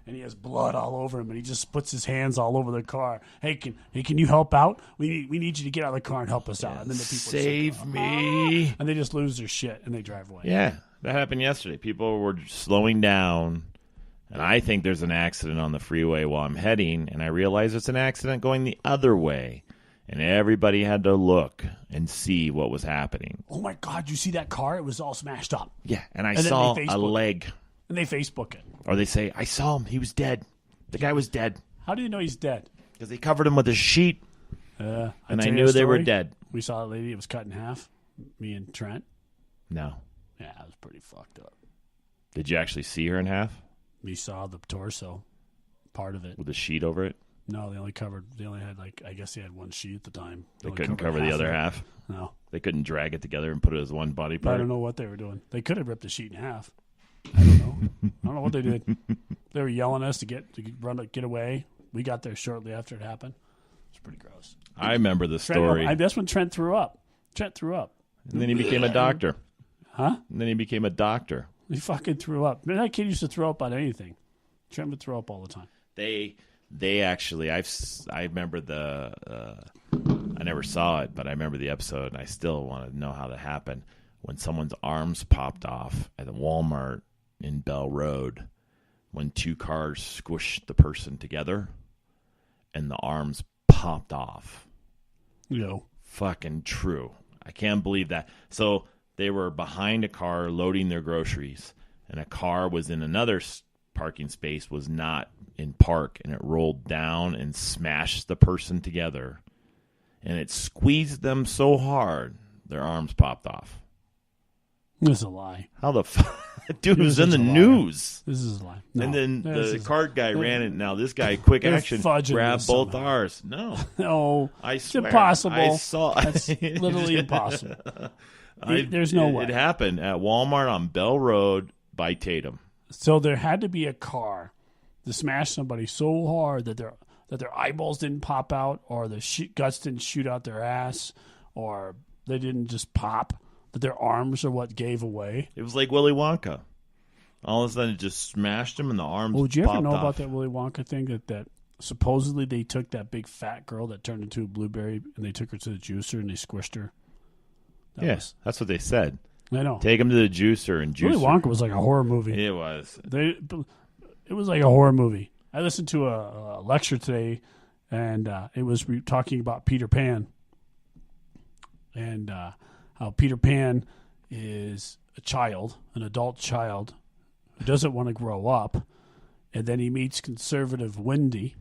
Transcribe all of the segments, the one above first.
and he has blood all over him, and he just puts his hands all over the car. Hey, can you help out? We need you to get out of the car and help us out. And then the people save me, and they just lose their shit and they drive away. Yeah, that happened yesterday. People were slowing down, and I think there's an accident on the freeway while I'm heading, and I realize it's an accident going the other way. And everybody had to look and see what was happening. Oh, my God. You see that car? It was all smashed up. Yeah, and I saw a leg. And they Facebook it. Or they say, I saw him. He was dead. The guy was dead. How do you know he's dead? Because they covered him with a sheet. And I knew they were dead. We saw a lady. It was cut in half. Me and Trent. No. Yeah, it was pretty fucked up. Did you actually see her in half? We saw the torso, part of it. With a sheet over it? No, they only had I guess they had one sheet at the time. They couldn't cover the other half? No. They couldn't drag it together and put it as one body part? I don't know what they were doing. They could have ripped the sheet in half. I don't know. I don't know what they did. They were yelling at us to get away. We got there shortly after it happened. It's pretty gross. I remember the story. That's when Trent threw up. And then he became a doctor. Huh? And then he became a doctor. He fucking threw up. Man, that kid used to throw up on anything. Trent would throw up all the time. They actually, I remember I never saw it, but I remember the episode, and I still want to know how that happened. When someone's arms popped off at a Walmart in Bell Road, when two cars squished the person together, and the arms popped off. No. Fucking true. I can't believe that. So they were behind a car loading their groceries, and a car was in another parking space, was not in park, and it rolled down and smashed the person together, and it squeezed them so hard their arms popped off. This is a lie. How the fuck? Dude, it was in the news. This is a lie. No, and then the cart guy ran it. Now this guy, quick action, grabbed both ours. No. No. I swear. It's impossible. I saw. That's literally impossible. There's no way. It happened at Walmart on Bell Road by Tatum. So there had to be a car to smash somebody so hard that their eyeballs didn't pop out, or the guts didn't shoot out their ass, or they didn't just pop, that their arms are what gave away. It was like Willy Wonka. All of a sudden it just smashed him and the arms popped off. Did you ever know about that Willy Wonka thing that supposedly they took that big fat girl that turned into a blueberry and they took her to the juicer and they squished her? Yes, that's what they said. I know. Take him to the juicer and juice. Willy Wonka was like a horror movie. It was. It was like a horror movie. I listened to a lecture today, and it was talking about Peter Pan, and how Peter Pan is a child, an adult child, who doesn't want to grow up, and then he meets conservative Wendy,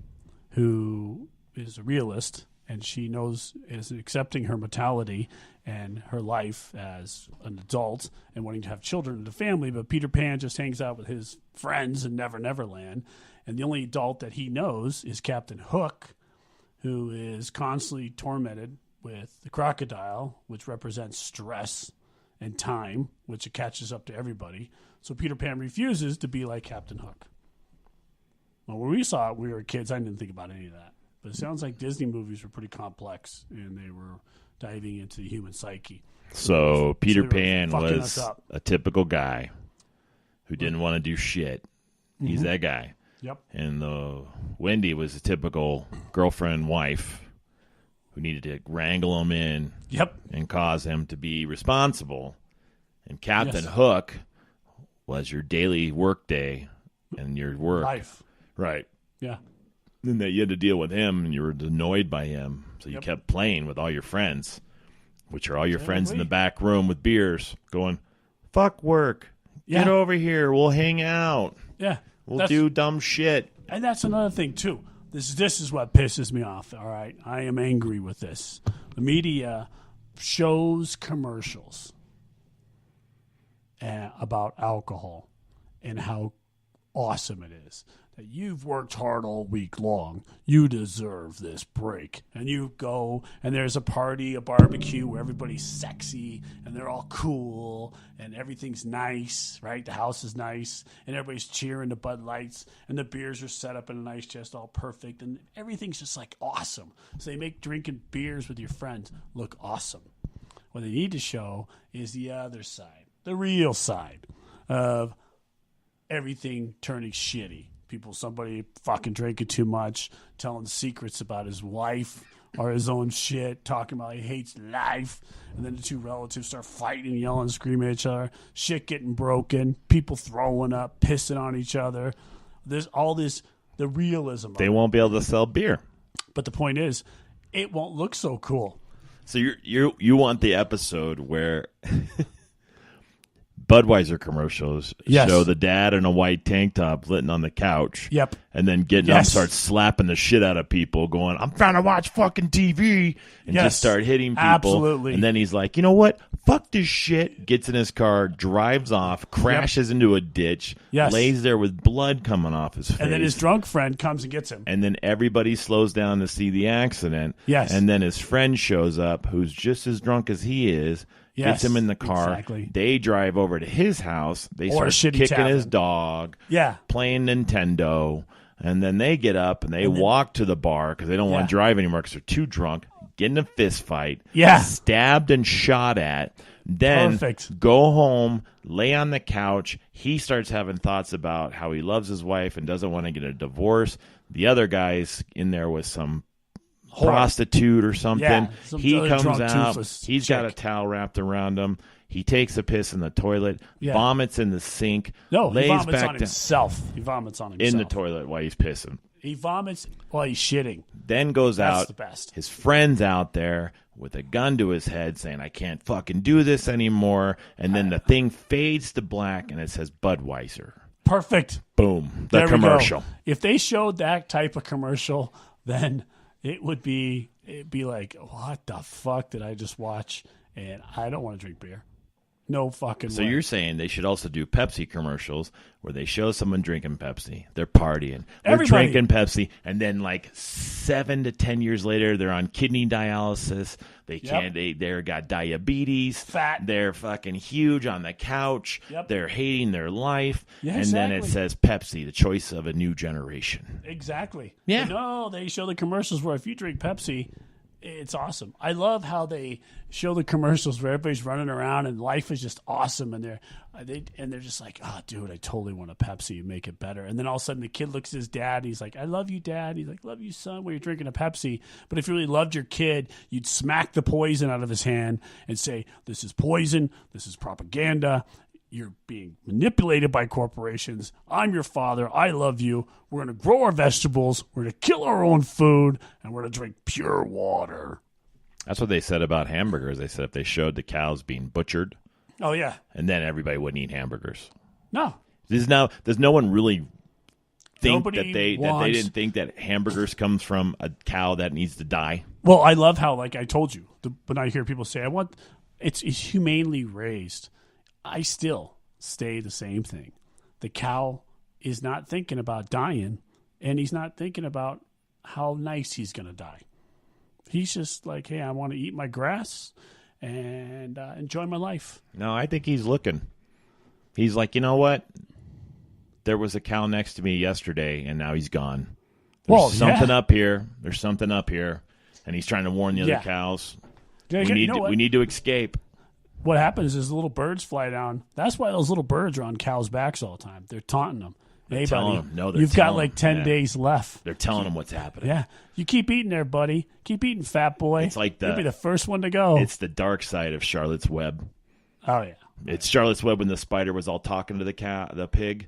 who is a realist, and she is accepting her mortality and her life as an adult and wanting to have children in the family, but Peter Pan just hangs out with his friends in Never Never Land, and the only adult that he knows is Captain Hook, who is constantly tormented with the crocodile, which represents stress and time, which it catches up to everybody. So Peter Pan refuses to be like Captain Hook. Well, when we saw it, we were kids. I didn't think about any of that. But it sounds like Disney movies were pretty complex, and they were diving into the human psyche. So Peter Pan was a typical guy who didn't want to do shit. He's that guy. Yep. And Wendy was a typical girlfriend, wife, who needed to wrangle him in and cause him to be responsible. And Captain Hook was your daily work day and your work. Life. Right. Yeah. And that you had to deal with him, and you were annoyed by him. So you kept playing with all your friends, which are all your friends in the back room with beers, going, fuck work. Get over here. We'll hang out. Yeah. We'll do dumb shit. And that's another thing, too. This is what pisses me off, all right? I am angry with this. The media shows commercials about alcohol and how awesome it is. That you've worked hard all week long. You deserve this break. And you go, and there's a party, a barbecue where everybody's sexy, and they're all cool, and everything's nice, right? The house is nice, and everybody's cheering the Bud Lights, and the beers are set up in a nice chest, all perfect, and everything's just like awesome. So they make drinking beers with your friends look awesome. What they need to show is the other side, the real side of everything turning shitty. somebody fucking drinking too much, telling secrets about his wife or his own shit, talking about he hates life. And then the two relatives start fighting, yelling, screaming at each other, shit getting broken, people throwing up, pissing on each other. There's all this, the realism of They it. won't be able to sell beer. But the point is, it won't look so cool. So you want the episode where Budweiser commercials Yes. show the dad in a white tank top litting on the couch. Yep. And then getting up, Yes. starts slapping the shit out of people, going, "I'm trying to watch fucking TV," and Yes. just start hitting people. Absolutely. And then he's like, "You know what? Fuck this shit." Gets in his car, drives off, crashes into a ditch, Yes. lays there with blood coming off his face. And then his drunk friend comes and gets him. And then everybody slows down to see the accident. Yes. And then his friend shows up, who's just as drunk as he is, Yes, gets him in the car. exactly. They drive over to his house. They Or a start shitty kicking tavern. his dog, Yeah. playing Nintendo. And then they get up and they walk to the bar because they don't want Yeah. to drive anymore because they're too drunk. Get in a fist fight. Yeah. Stabbed and shot at. Then Perfect. go home, lay on the couch. He starts having thoughts about how he loves his wife and doesn't want to get a divorce. The other guy's in there with some prostitute or something. Yeah, some He other comes drunk, out. toothless He's got a chick. towel wrapped around him. He takes a piss in the toilet, Yeah. vomits in the sink, No, he lays vomits back on down himself. He vomits on himself. in the toilet while he's pissing. He vomits while he's shitting. Then goes That's out. the best. His friend's out there with a gun to his head saying, "I can't fucking do this anymore." And then the thing fades to black and it says Budweiser. Perfect. Boom. The There we commercial. go. If they showed that type of commercial, then it'd be like, what the fuck did I just watch? And I don't want to drink beer. No fucking So way. you're saying they should also do Pepsi commercials where they show someone drinking Pepsi, they're partying, they're Everybody. drinking Pepsi, and then like 7 to 10 years later, they're on kidney dialysis. They can't. They're got diabetes. Fat. They're fucking huge on the couch. Yep. They're hating their life. Yeah, and then it exactly. says Pepsi, the choice of a new generation. Exactly. Yeah. But no, they show the commercials where if you drink Pepsi, it's awesome. I love how they show the commercials where everybody's running around and life is just awesome, and they're just like, "Oh, dude, I totally want a Pepsi. Make it better." And then all of a sudden, the kid looks at his dad. And he's like, "I love you, Dad." He's like, "Love you, son." When you're drinking a Pepsi, but if you really loved your kid, you'd smack the poison out of his hand and say, "This is poison. This is propaganda. You're being manipulated by corporations. I'm your father. I love you. We're going to grow our vegetables. We're going to kill our own food. And we're going to drink pure water." That's what they said about hamburgers. They said if they showed the cows being butchered, Oh, yeah. and then everybody wouldn't eat hamburgers. No. Does no one really think Nobody that they wants- didn't think that hamburgers comes from a cow that needs to die? Well, I love how, like I told you, when I hear people say, it's humanely raised, I still say the same thing. The cow is not thinking about dying, and he's not thinking about how nice he's going to die. He's just like, hey, I want to eat my grass and enjoy my life. No, I think he's looking. He's like, you know what? There was a cow next to me yesterday, and now he's gone. There's Well, something yeah. up here. There's something up here, and he's trying to warn the other Yeah. cows. Yeah, We you need know to, what? we need to escape. What happens is little birds fly down. That's why those little birds are on cows' backs all the time. They're taunting them. Hey, telling buddy, them. No, they're you've got telling like them. 10 Yeah. days left. They're telling him what's happening. Yeah, you keep eating there, buddy. Keep eating, fat boy. It's like You'll be the first one to go. It's the dark side of Charlotte's Web. Oh yeah, It's Charlotte's Web when the spider was all talking to the pig.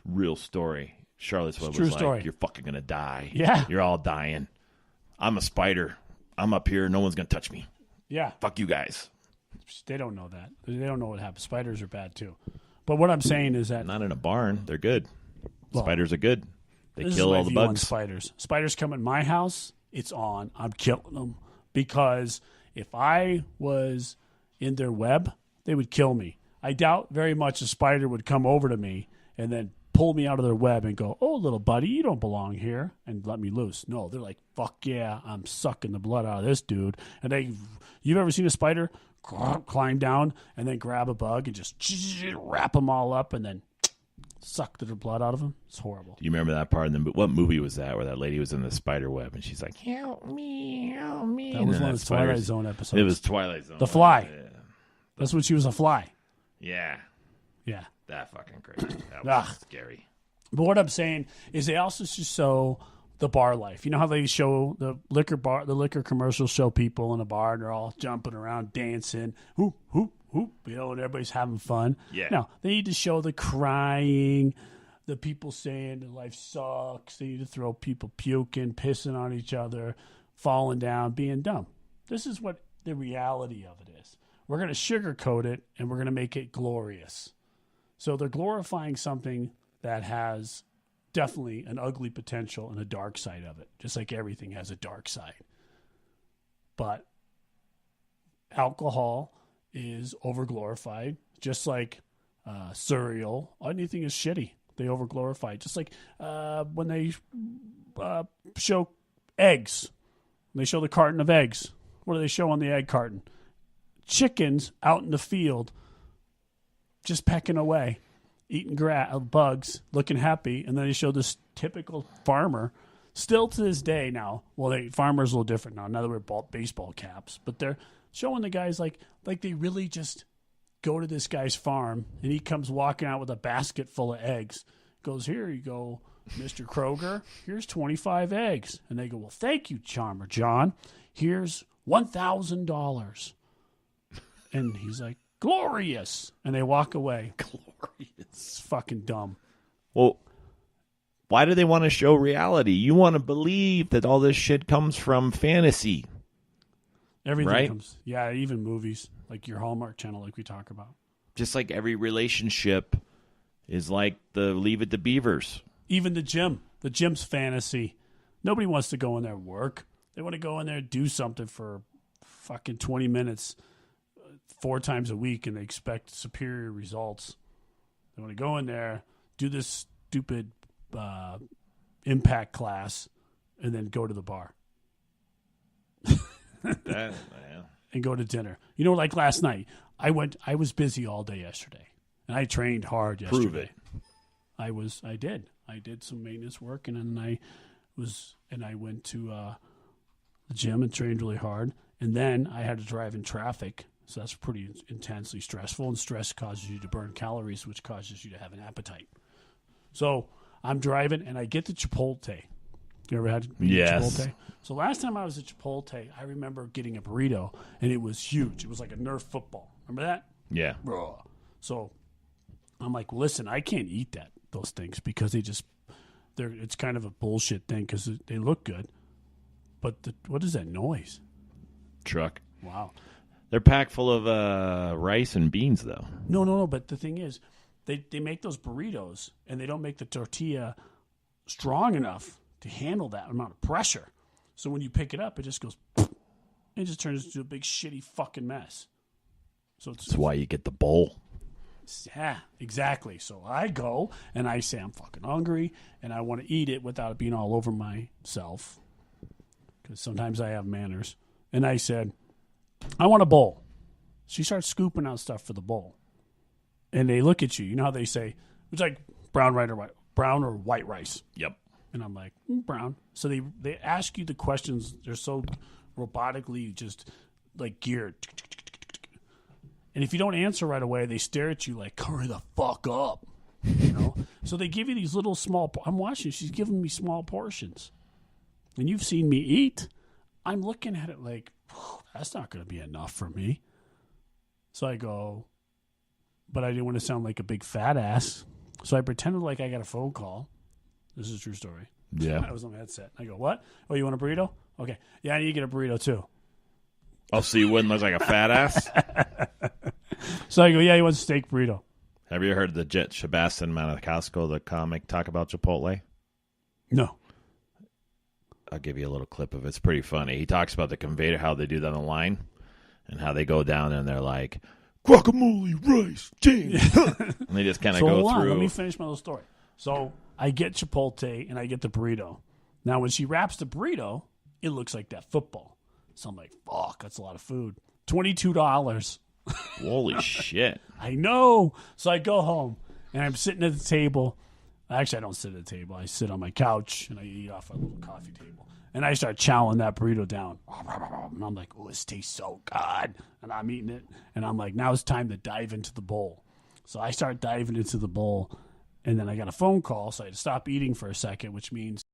Real story. Charlotte's Web true was like, story. "You're fucking gonna die. Yeah. You're all dying. I'm a spider. I'm up here. No one's gonna touch me. yeah. Fuck you guys." They don't know that. They don't know what happens. Spiders are bad too. But what I'm saying is that Not in a barn. They're good. Well, Spiders are good. They this kill is my all the view on bugs. spiders. Spiders come in my house. It's on. I'm killing them because if I was in their web, they would kill me. I doubt very much a spider would come over to me and then pull me out of their web and go, "Oh, little buddy, you don't belong here," and let me loose. No, they're like, "Fuck yeah, I'm sucking the blood out of this dude." And you've ever seen a spider climb down and then grab a bug and just wrap them all up and then suck the blood out of them? It's horrible. Do you remember that part? What movie was that where that lady was in the spider web and she's like, "Help me, help me." That And was then one of that the Twilight spider's- Zone episodes. It was Twilight Zone. The Fly. Yeah. That's when she was a fly. Yeah. Yeah. That fucking crazy. That was Ugh. scary. But what I'm saying is they also show the bar life. You know how they show the liquor commercials show people in a bar and they're all jumping around, dancing, hoop, hoop, hoop, and everybody's having fun. Yeah. No, they need to show the crying, the people saying that life sucks. They need to throw people puking, pissing on each other, falling down, being dumb. This is what the reality of it is. We're going to sugarcoat it and we're going to make it glorious. So they're glorifying something that has definitely an ugly potential and a dark side of it, just like everything has a dark side. But alcohol is overglorified, just like cereal. Anything is shitty. They overglorify it. Just like when they show eggs. When they show the carton of eggs. What do they show on the egg carton? Chickens out in the field just pecking away, eating bugs, looking happy, and then they show this typical farmer. Still to this day now, farmers are a little different now. Now they wear baseball caps, but they're showing the guys like they really just go to this guy's farm, and he comes walking out with a basket full of eggs. Goes, here you go, Mr. Kroger. Here's 25 eggs. And they go, well, thank you, Charmer John. Here's $1,000. And he's like, glorious. And they walk away. Glorious. It's fucking dumb. Well, why do they want to show reality? You want to believe that all this shit comes from fantasy. Everything right? comes. Yeah, even movies, like your Hallmark channel, like we talk about. Just like every relationship is like the Leave It to Beavers. Even the gym. The gym's fantasy. Nobody wants to go in there and work. They want to go in there and do something for fucking 20 minutes 4 times a week, and they expect superior results. They want to go in there, do this stupid impact class, and then go to the bar. And go to dinner. You know, like last night, I was busy all day yesterday, and I trained hard yesterday. Prove it. I did some maintenance work, and then I went to the gym and trained really hard, and then I had to drive in traffic, so that's pretty intensely stressful, and stress causes you to burn calories, which causes you to have an appetite. So I'm driving, and I get to Chipotle. You ever had Chipotle? So last time I was at Chipotle, I remember getting a burrito, and it was huge. It was like a Nerf football. Remember that? Yeah. So I'm like, listen, I can't eat those things because it's kind of a bullshit thing because they look good. But what is that noise? Truck. Wow. They're packed full of rice and beans, though. No. But the thing is, they make those burritos, and they don't make the tortilla strong enough to handle that amount of pressure. So when you pick it up, it just goes, it just turns into a big shitty fucking mess. So that's why you get the bowl. Yeah, exactly. So I go and I say I'm fucking hungry and I want to eat it without it being all over myself, because sometimes I have manners. And I said, I want a bowl. She starts scooping out stuff for the bowl, and they look at you. You know how they say it's like brown or white rice. Yep. And I'm like, brown. So they ask you the questions. They're so robotically just like geared. And if you don't answer right away, they stare at you like, hurry the fuck up. You know? So they give you these little small. I'm watching. She's giving me small portions. And you've seen me eat. I'm looking at it like, that's not going to be enough for me. So I go, but I didn't want to sound like a big fat ass. So I pretended like I got a phone call. This is a true story. Yeah. I was on the headset. I go, what? Oh, you want a burrito? Okay. Yeah, I need to get a burrito too. Oh, so you wouldn't look like a fat ass? So I go, yeah, he wants a steak burrito. Have you heard the Jet Sebastian Maniscalco, the comic, talk about Chipotle? No. I'll give you a little clip of it. It's pretty funny. He talks about the conveyor, how they do that on the line, and how they go down and they're like, guacamole, rice, jam. And they just kind of go through. Let me finish my little story. So I get Chipotle and I get the burrito. Now, when she wraps the burrito, it looks like that football. So I'm like, fuck, that's a lot of food. $22. Holy shit. I know. So I go home and I'm sitting at the table. Actually, I don't sit at the table. I sit on my couch and I eat off a little coffee table. And I start chowing that burrito down. And I'm like, oh, this tastes so good. And I'm eating it. And I'm like, now it's time to dive into the bowl. So I start diving into the bowl. And then I got a phone call, so I had to stop eating for a second, which means